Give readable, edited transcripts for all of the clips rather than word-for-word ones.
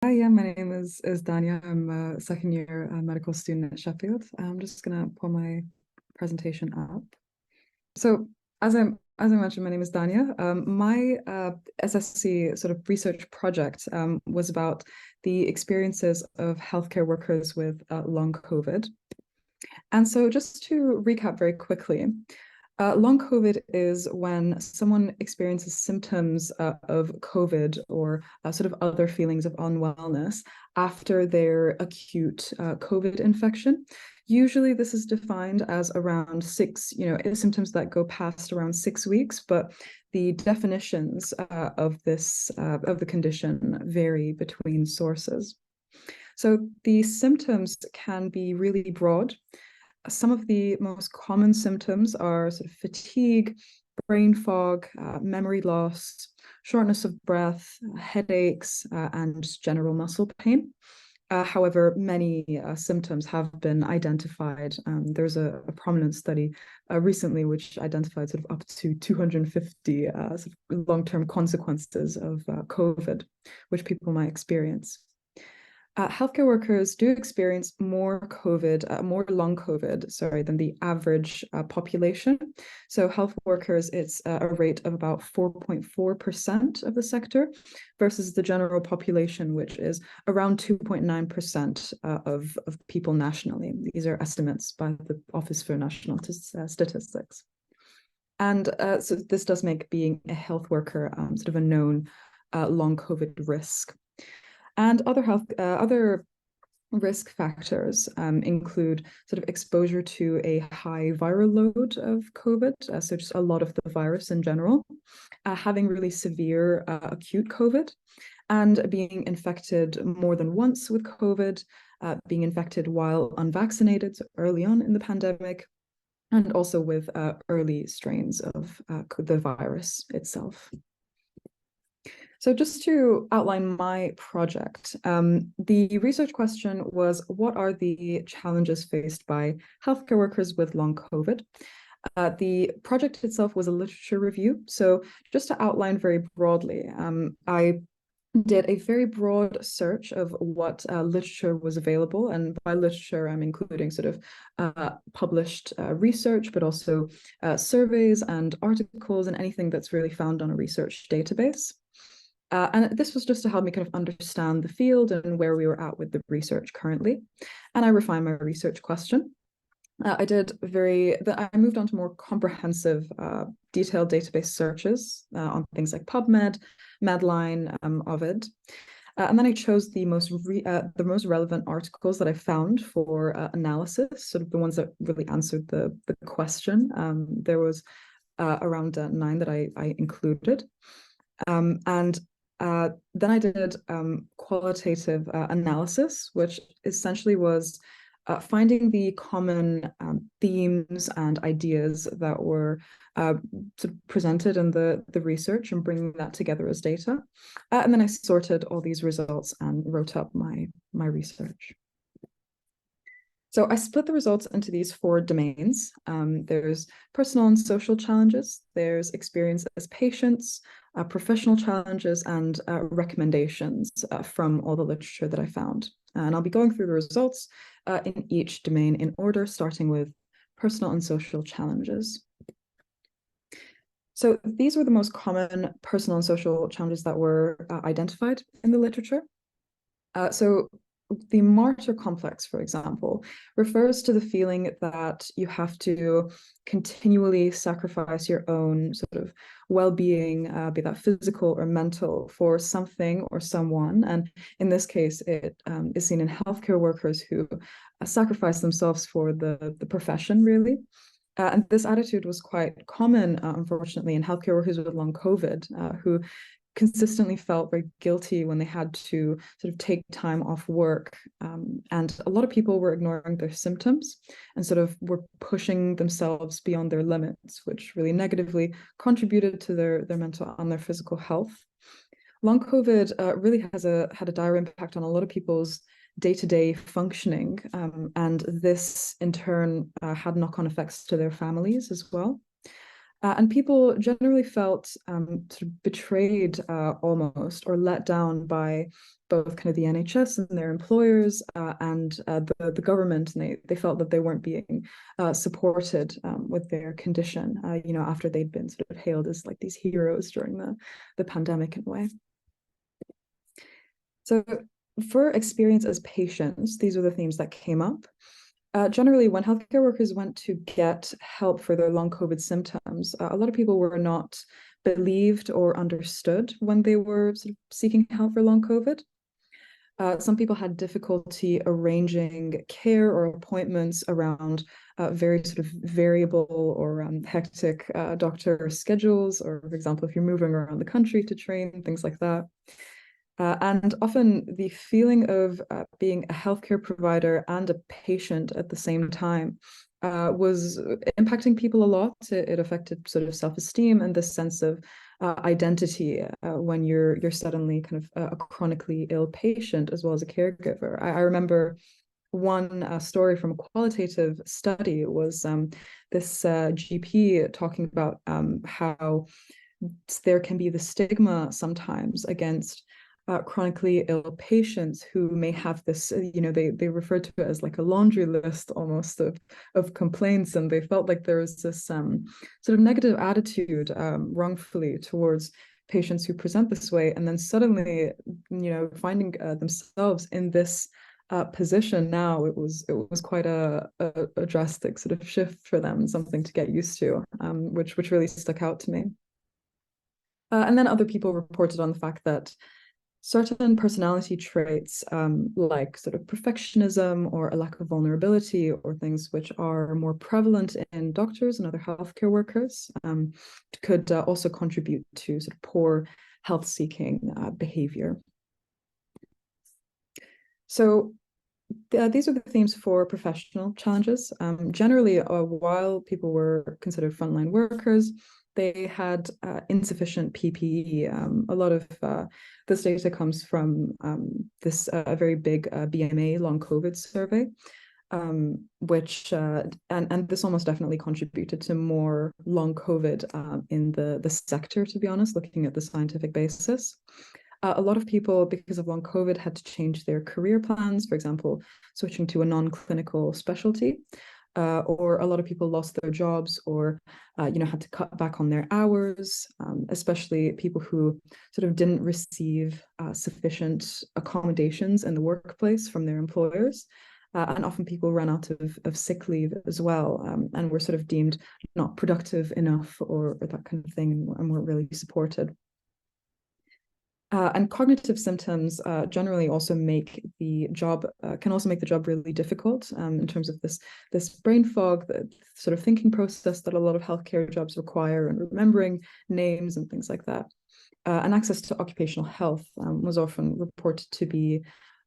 Hi, yeah, my name is Dania. I'm a second year medical student at Sheffield. I'm just gonna pull my presentation up. So as I mentioned, my name is Dania. My SSC sort of research project was about the experiences of healthcare workers with long COVID. And so just to recap very quickly, long COVID is when someone experiences symptoms of COVID or sort of other feelings of unwellness after their acute COVID infection. Usually, this is defined as around symptoms that go past around 6 weeks, but the definitions of the condition vary between sources. So the symptoms can be really broad. Some of the most common symptoms are sort of fatigue, brain fog, memory loss, shortness of breath, headaches, and general muscle pain. However, many symptoms have been identified. There's a prominent study recently which identified sort of up to 250 sort of long-term consequences of COVID, which people might experience. Healthcare workers do experience more long COVID, than the average population. So health workers, it's a rate of about 4.4% of the sector versus the general population, which is around 2.9% of people nationally. These are estimates by the Office for National Statistics. And so this does make being a health worker sort of a known long COVID risk. And other risk factors include sort of exposure to a high viral load of COVID, so just a lot of the virus in general, having really severe acute COVID, and being infected more than once with COVID, being infected while unvaccinated, so early on in the pandemic, and also with early strains of the virus itself. So just to outline my project, the research question was, what are the challenges faced by healthcare workers with long COVID? The project itself was a literature review. So just to outline very broadly, I did a very broad search of what literature was available. And by literature, I'm including sort of published research, but also surveys and articles and anything that's really found on a research database. And this was just to help me kind of understand the field and where we were at with the research currently. And I refined my research question. I moved on to more comprehensive, detailed database searches on things like PubMed, Medline, Ovid. And then I chose the most relevant articles that I found for analysis, sort of the ones that really answered the question. There was around 9 that I included. Then I did qualitative analysis, which essentially was finding the common themes and ideas that were sort of presented in the research and bringing that together as data. And then I sorted all these results and wrote up my research. So I split the results into these 4 domains. There's personal and social challenges, there's experience as patients, professional challenges, and recommendations from all the literature that I found. And I'll be going through the results in each domain in order, starting with personal and social challenges. So these were the most common personal and social challenges that were identified in the literature. So the martyr complex, for example, refers to the feeling that you have to continually sacrifice your own sort of well-being, be that physical or mental, for something or someone. And in this case, it is seen in healthcare workers who sacrifice themselves for the profession, really. And this attitude was quite common, unfortunately, in healthcare workers with long COVID, who consistently felt very guilty when they had to sort of take time off work. And a lot of people were ignoring their symptoms and sort of were pushing themselves beyond their limits, which really negatively contributed to their mental and their physical health. Long COVID really had a dire impact on a lot of people's day-to-day functioning. And this in turn had knock-on effects to their families as well. And people generally felt sort of betrayed almost, or let down by both kind of the NHS and their employers and the government. And they felt that they weren't being supported with their condition, after they'd been sort of hailed as like these heroes during the pandemic in a way. So for experience as patients, these are the themes that came up. Generally, when healthcare workers went to get help for their long COVID symptoms, a lot of people were not believed or understood when they were sort of seeking help for long COVID. Some people had difficulty arranging care or appointments around very sort of variable or hectic doctor schedules, or for example, if you're moving around the country to train, things like that. And often the feeling of being a healthcare provider and a patient at the same time was impacting people a lot. It affected sort of self-esteem and this sense of identity when you're suddenly kind of a chronically ill patient as well as a caregiver. I remember one story from a qualitative study was this GP talking about how there can be the stigma sometimes against chronically ill patients who may have this, they refer to it as like a laundry list almost of complaints, and they felt like there was this sort of negative attitude wrongfully towards patients who present this way, and then suddenly, finding themselves in this position now, it was quite a drastic sort of shift for them, something to get used to, which really stuck out to me. And then other people reported on the fact that certain personality traits, like sort of perfectionism or a lack of vulnerability, or things which are more prevalent in doctors and other healthcare workers, could also contribute to sort of poor health-seeking behavior. So these are the themes for professional challenges. Generally, while people were considered frontline workers, they had insufficient PPE. A lot of this data comes from this very big BMA long COVID survey, which and this almost definitely contributed to more long COVID in the sector, to be honest, looking at the scientific basis. A lot of people, because of long COVID, had to change their career plans, for example, switching to a non-clinical specialty. Or a lot of people lost their jobs, or had to cut back on their hours, especially people who sort of didn't receive sufficient accommodations in the workplace from their employers. And often people ran out of sick leave as well, and were sort of deemed not productive enough, or that kind of thing, and weren't really supported. And cognitive symptoms generally also make the job really difficult, in terms of this brain fog, the sort of thinking process that a lot of healthcare jobs require, and remembering names and things like that. And access to occupational health was often reported to be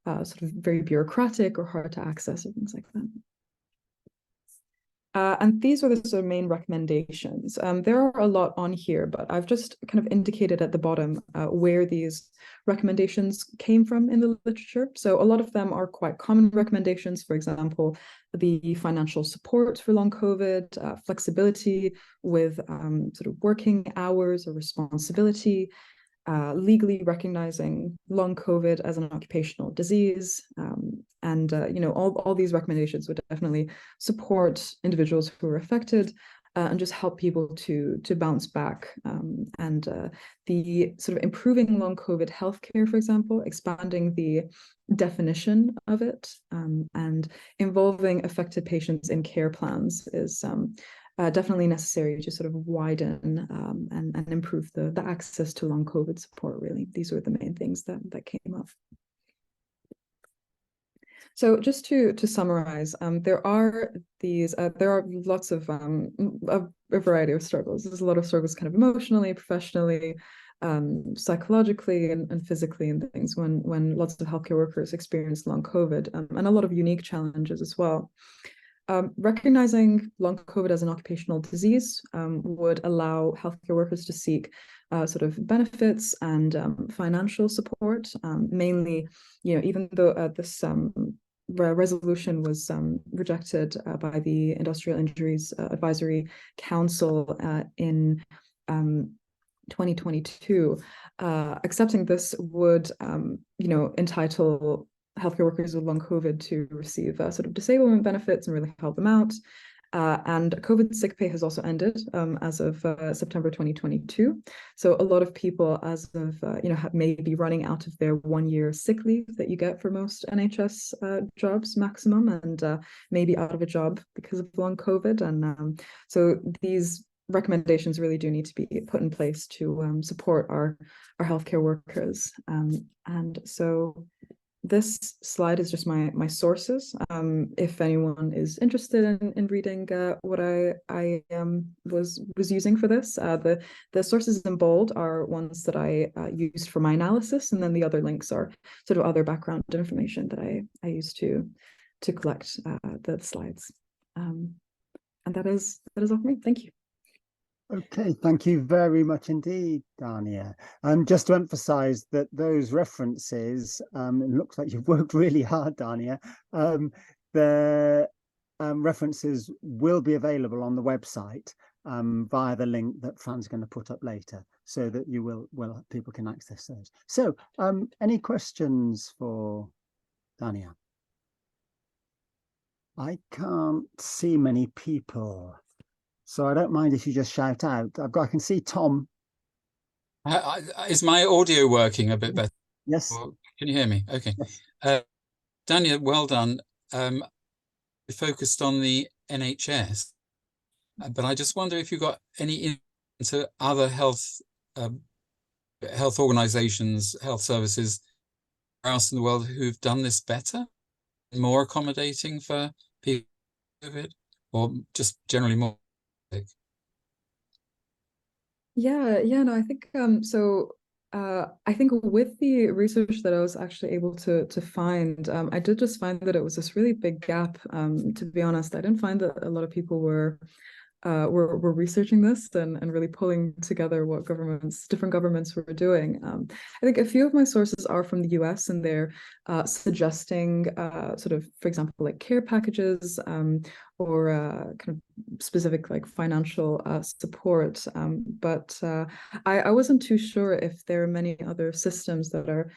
sort of very bureaucratic or hard to access, or things like that. And these are the sort of main recommendations. There are a lot on here, but I've just kind of indicated at the bottom where these recommendations came from in the literature. So a lot of them are quite common recommendations. For example, the financial support for long COVID, flexibility with sort of working hours or responsibility, legally recognizing long COVID as an occupational disease, and all these recommendations would definitely support individuals who are affected, and just help people to bounce back. And the sort of improving long COVID healthcare, for example, expanding the definition of it, and involving affected patients in care plans is definitely necessary to sort of widen and improve the access to long COVID support, really. These were the main things that came up. So just to summarize, there are lots of a variety of struggles. There's a lot of struggles kind of emotionally, professionally, psychologically, and physically, and things when lots of healthcare workers experience long COVID, and a lot of unique challenges as well. Recognizing long COVID as an occupational disease would allow healthcare workers to seek sort of benefits and financial support, mainly, even though resolution was rejected by the Industrial Injuries Advisory Council in 2022. Accepting this would, entitle healthcare workers with long COVID to receive sort of disablement benefits and really help them out. And COVID sick pay has also ended as of September 2022. So a lot of people, as of may be running out of their 1 year sick leave that you get for most NHS jobs maximum, and maybe out of a job because of long COVID. And so these recommendations really do need to be put in place to support our healthcare workers. And so this slide is just my sources. If anyone is interested in reading what I was using for this, the sources in bold are ones that I used for my analysis, and then the other links are sort of other background information that I used to collect the slides. And that is all for me. Thank you. Okay, thank you very much indeed, Dania. Just to emphasize that those references, it looks like you've worked really hard, Dania. The references will be available on the website via the link that Fran's going to put up later, so that people can access those. So, any questions for Dania? I can't see many people. So I don't mind if you just shout out. I can see Tom. Is my audio working a bit better? Yes. Or can you hear me? Okay. Yes. Dania, well done. We focused on the NHS, but I just wonder if you got any into other health organisations, health services else in the world who've done this better, more accommodating for people with it, or just generally more. No, I think I think with the research that I was actually able to find, I did just find that it was this really big gap. To be honest, I didn't find that a lot of people were researching this and really pulling together what different governments were doing. I think a few of my sources are from the US, and they're suggesting sort of, for example, like care packages or kind of specific like financial support. But I wasn't too sure if there are many other systems that are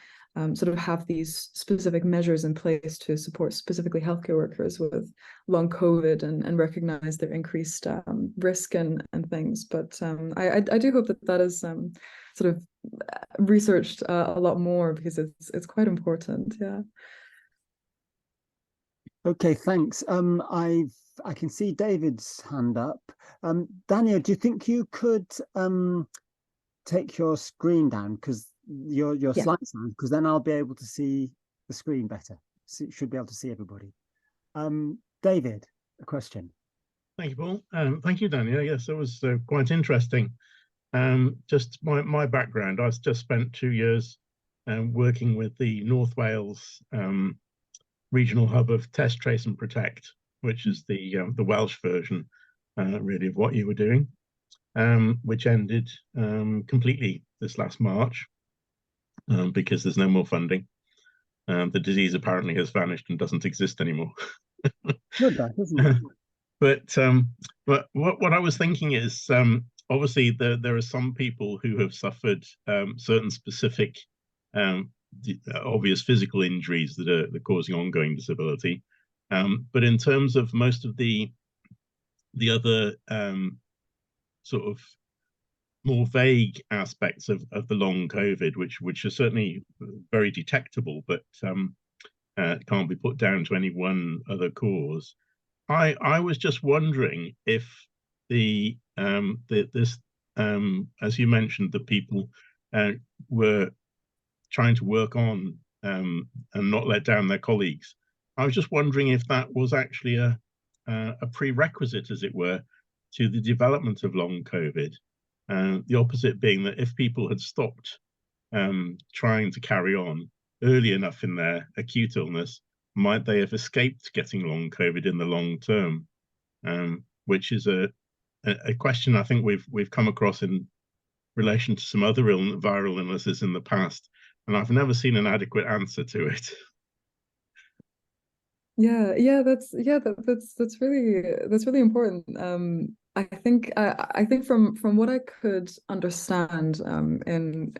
sort of have these specific measures in place to support specifically healthcare workers with long COVID and recognize their increased risk and things. But I do hope that is sort of researched a lot more, because it's quite important. Yeah. Okay, thanks. I can see David's hand up. Dania, do you think you could take your screen down, because your slides down, because then I'll be able to see the screen better. Should be able to see everybody. David, a question. Thank you, Paul. Thank you, Dania. Yes, that was quite interesting. Just my background, I've just spent 2 years working with the North Wales regional hub of Test, Trace and Protect, which is the Welsh version really of what you were doing, which ended completely this last March because there's no more funding. The disease apparently has vanished and doesn't exist anymore. Good, that, isn't it? But what I was thinking is, obviously there are some people who have suffered certain specific obvious physical injuries that are causing ongoing disability. But in terms of most of the other sort of more vague aspects of the long COVID, which are certainly very detectable, but can't be put down to any one other cause. I was just wondering if this as you mentioned, the people were trying to work on and not let down their colleagues. I was just wondering if that was actually a prerequisite, as it were, to the development of long COVID. The opposite being that if people had stopped trying to carry on early enough in their acute illness, might they have escaped getting long COVID in the long term? Which is a question I think we've come across in relation to some other viral illnesses in the past, and I've never seen an adequate answer to it. That's really important. I think from what I could understand in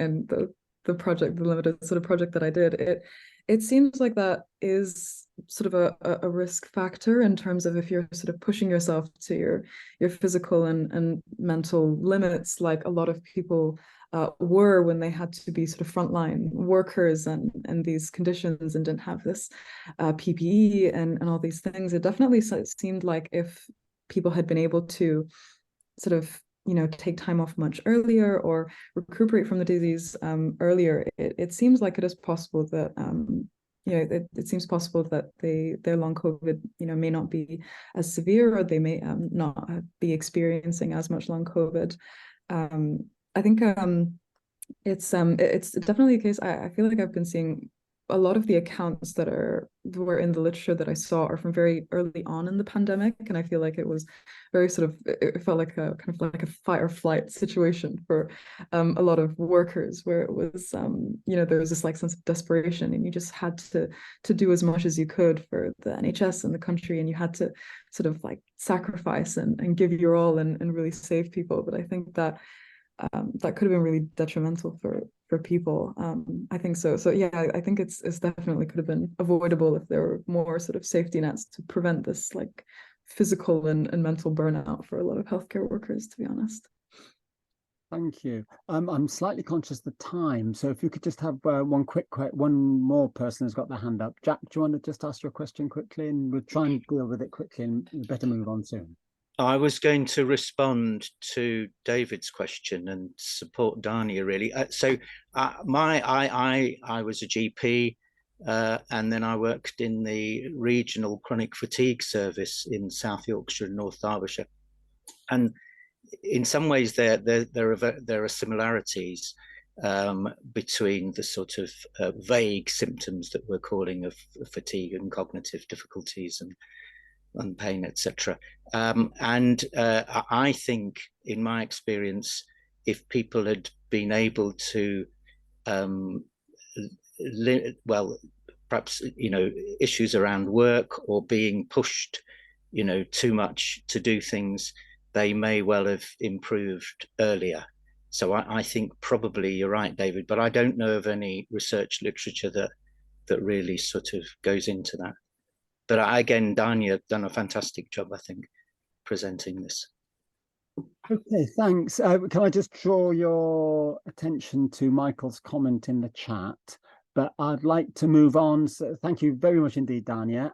the project, the limited sort of project that I did, it seems like that is sort of a risk factor in terms of if you're sort of pushing yourself to your physical and mental limits, like a lot of people were when they had to be sort of frontline workers and these conditions and didn't have this PPE and all these things. It definitely seemed like if people had been able to sort of, you know, take time off much earlier or recuperate from the disease earlier, it seems like it is possible that you know, it seems possible that their long COVID, you know, may not be as severe, or they may not be experiencing as much long COVID. I think it's definitely a case. I feel like I've been seeing a lot of the accounts that were in the literature that I saw are from very early on in the pandemic, and I feel like it was very sort of, it felt like a kind of like a fight or flight situation for a lot of workers, where it was you know, there was this like sense of desperation, and you just had to do as much as you could for the NHS and the country, and you had to sort of like sacrifice and give your all and really save people. But I think that that could have been really detrimental for people. I think so. So yeah, I think it's definitely could have been avoidable if there were more sort of safety nets to prevent this like physical and mental burnout for a lot of healthcare workers, to be honest. Thank you. I'm slightly conscious of the time, so if you could just have one more person has got their hand up. Jack, do you want to just ask your question quickly, and we'll try and deal with it quickly, and we better move on soon. I was going to respond to David's question and support Dania really. I was a GP, and then I worked in the regional chronic fatigue service in South Yorkshire and North Derbyshire, and in some ways there are similarities between the sort of vague symptoms that we're calling of fatigue and cognitive difficulties and pain, etc. I think, in my experience, if people had been able to, perhaps, you know, issues around work or being pushed, you know, too much to do things, they may well have improved earlier. So I think probably you're right, David, but I don't know of any research literature that really sort of goes into that. But again, Dania done a fantastic job, I think, presenting this. Okay, thanks. Can I just draw your attention to Michael's comment in the chat? But I'd like to move on. So thank you very much indeed, Dania.